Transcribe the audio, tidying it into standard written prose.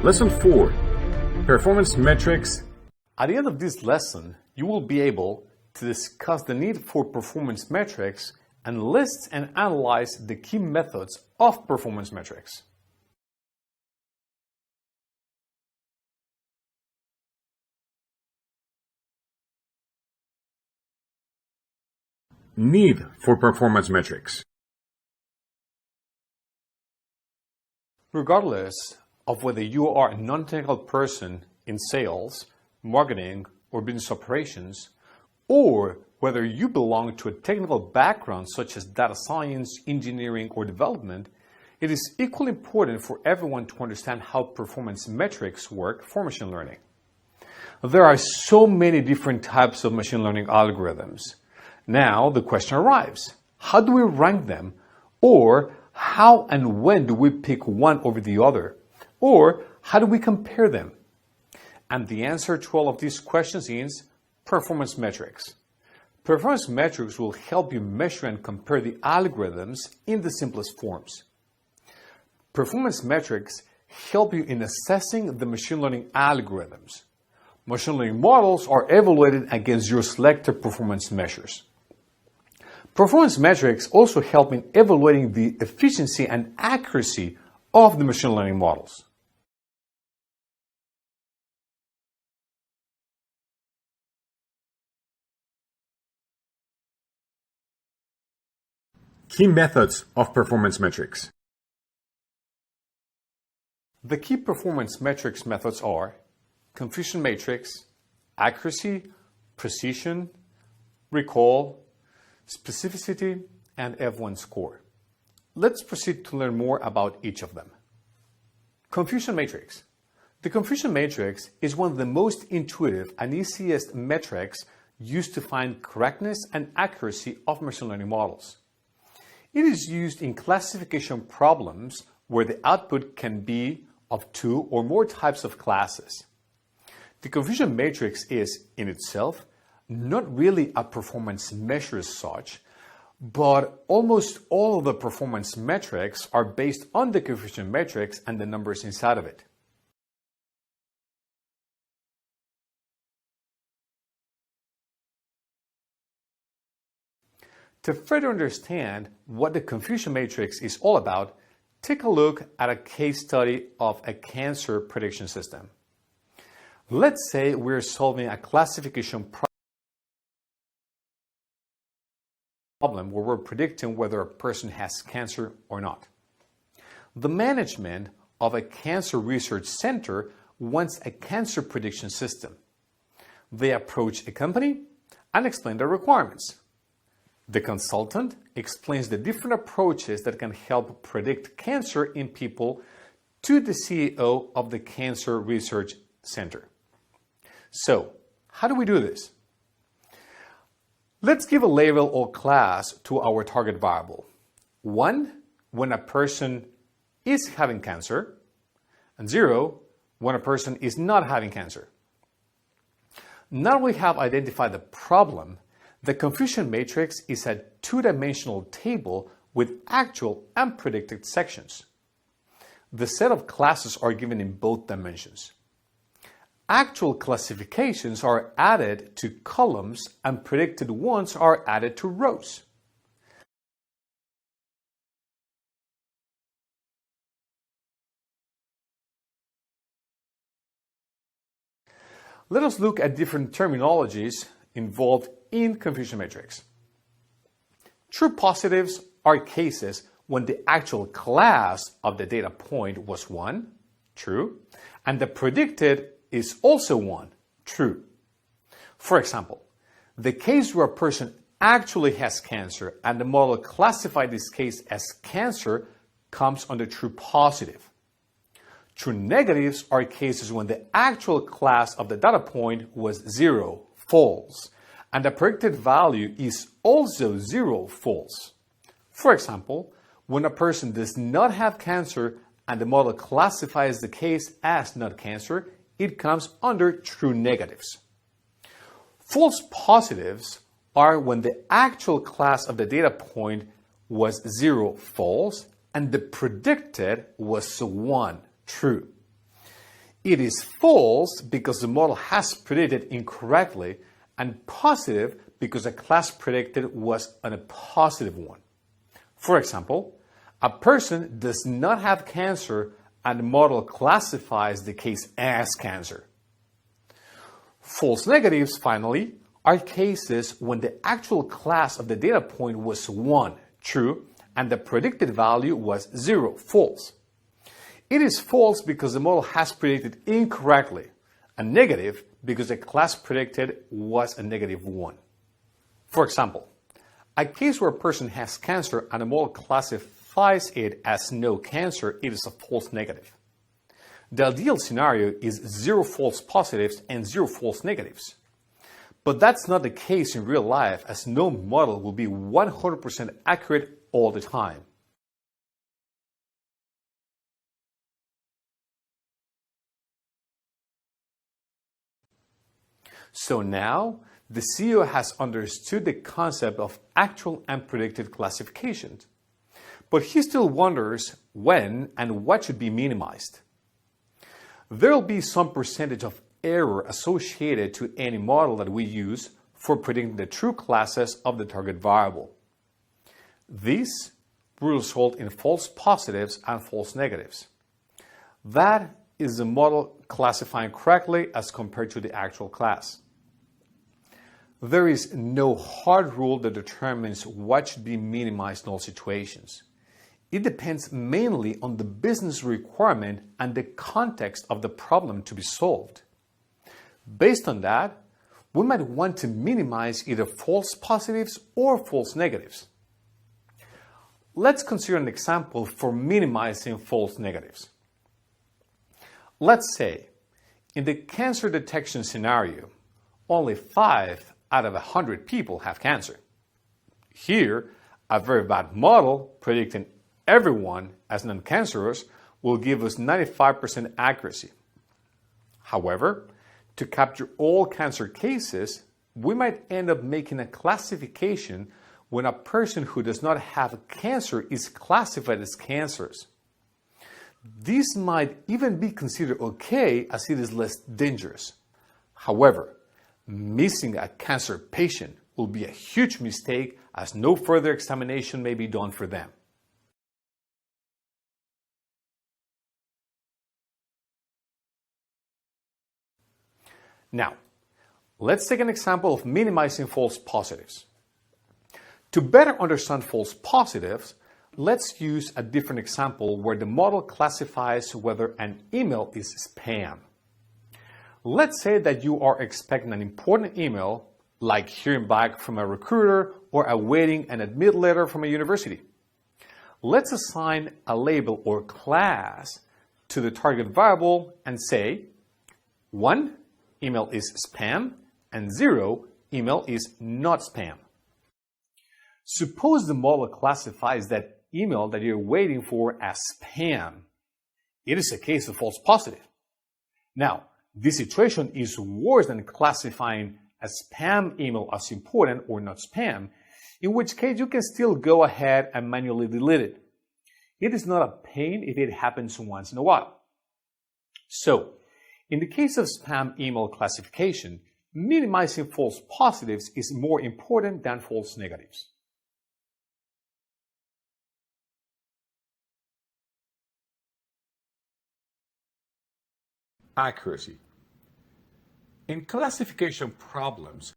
Lesson 4. Performance Metrics. At the end of this lesson, you will be able to discuss the need for performance metrics and list and analyze the key methods of performance metrics. Need for performance metrics. Regardless of whether you are a non-technical person in sales, marketing, or business operations, or whether you belong to a technical background such as data science, engineering, or development, it is equally important for everyone to understand how performance metrics work for machine learning. There are so many different types of machine learning algorithms. Now the question arrives, how do we rank them? Or how and when do we pick one over the other? Or how do we compare them? And the answer to all of these questions is performance metrics. Performance metrics will help you measure and compare the algorithms in the simplest forms. Performance metrics help you in assessing the machine learning algorithms. Machine learning models are evaluated against your selected performance measures. Performance metrics also help in evaluating the efficiency and accuracy of the machine learning models. Key methods of performance metrics. The key performance metrics methods are confusion matrix, accuracy, precision, recall, specificity, and F1 score. Let's proceed to learn more about each of them. Confusion matrix. The confusion matrix is one of the most intuitive and easiest metrics used to find correctness and accuracy of machine learning models. It is used in classification problems where the output can be of two or more types of classes. The confusion matrix is, in itself, not really a performance measure as such, but almost all of the performance metrics are based on the confusion matrix and the numbers inside of it. To further understand what the confusion matrix is all about, take a look at a case study of a cancer prediction system. Let's say we're solving a classification problem where we're predicting whether a person has cancer or not. The management of a cancer research center wants a cancer prediction system. They approach a company and explain their requirements. The consultant explains the different approaches that can help predict cancer in people to the CEO of the Cancer Research Center. So, how do we do this? Let's give a label or class to our target variable. 1, when a person is having cancer, and 0, when a person is not having cancer. Now we have identified the problem. The confusion matrix is a two-dimensional table with actual and predicted sections. The set of classes are given in both dimensions. Actual classifications are added to columns and predicted ones are added to rows. Let us look at different terminologies involved in confusion matrix. True positives are cases when the actual class of the data point was 1, true, and the predicted is also 1, true. For example, the case where a person actually has cancer and the model classified this case as cancer comes under true positive. True negatives are cases when the actual class of the data point was 0, false, and the predicted value is also 0, false. For example, when a person does not have cancer and the model classifies the case as not cancer, it comes under true negatives. False positives are when the actual class of the data point was 0, false, and the predicted was 1, true. It is false because the model has predicted incorrectly, and positive because the class predicted was a positive one. For example, a person does not have cancer and the model classifies the case as cancer. False negatives, finally, are cases when the actual class of the data point was 1, true, and the predicted value was 0, false. It is false because the model has predicted incorrectly, and negative because the class predicted was a -1. For example, a case where a person has cancer and the model classifies it as no cancer, it is a false negative. The ideal scenario is 0 false positives and 0 false negatives. But that's not the case in real life, as no model will be 100% accurate all the time. So now, the CEO has understood the concept of actual and predicted classifications, but he still wonders when and what should be minimized. There will be some percentage of error associated to any model that we use for predicting the true classes of the target variable. This will result in false positives and false negatives. That is the model classifying correctly as compared to the actual class. There is no hard rule that determines what should be minimized in all situations. It depends mainly on the business requirement and the context of the problem to be solved. Based on that, we might want to minimize either false positives or false negatives. Let's consider an example for minimizing false negatives. Let's say, in the cancer detection scenario, only 5 out of 100 people have cancer. Here, a very bad model predicting everyone as non-cancerous will give us 95% accuracy. However, to capture all cancer cases, we might end up making a classification when a person who does not have cancer is classified as cancerous. This might even be considered okay as it is less dangerous. However, missing a cancer patient will be a huge mistake as no further examination may be done for them. Now, let's take an example of minimizing false positives. To better understand false positives, let's use a different example where the model classifies whether an email is spam. Let's say that you are expecting an important email, like hearing back from a recruiter or awaiting an admit letter from a university. Let's assign a label or class to the target variable and say 1, email is spam, and 0, email is not spam. Suppose the model classifies that email that you're waiting for as spam. It is a case of false positive. Now, this situation is worse than classifying a spam email as important or not spam, in which case you can still go ahead and manually delete it. It is not a pain if it happens once in a while. So, in the case of spam email classification, minimizing false positives is more important than false negatives. Accuracy. In classification problems,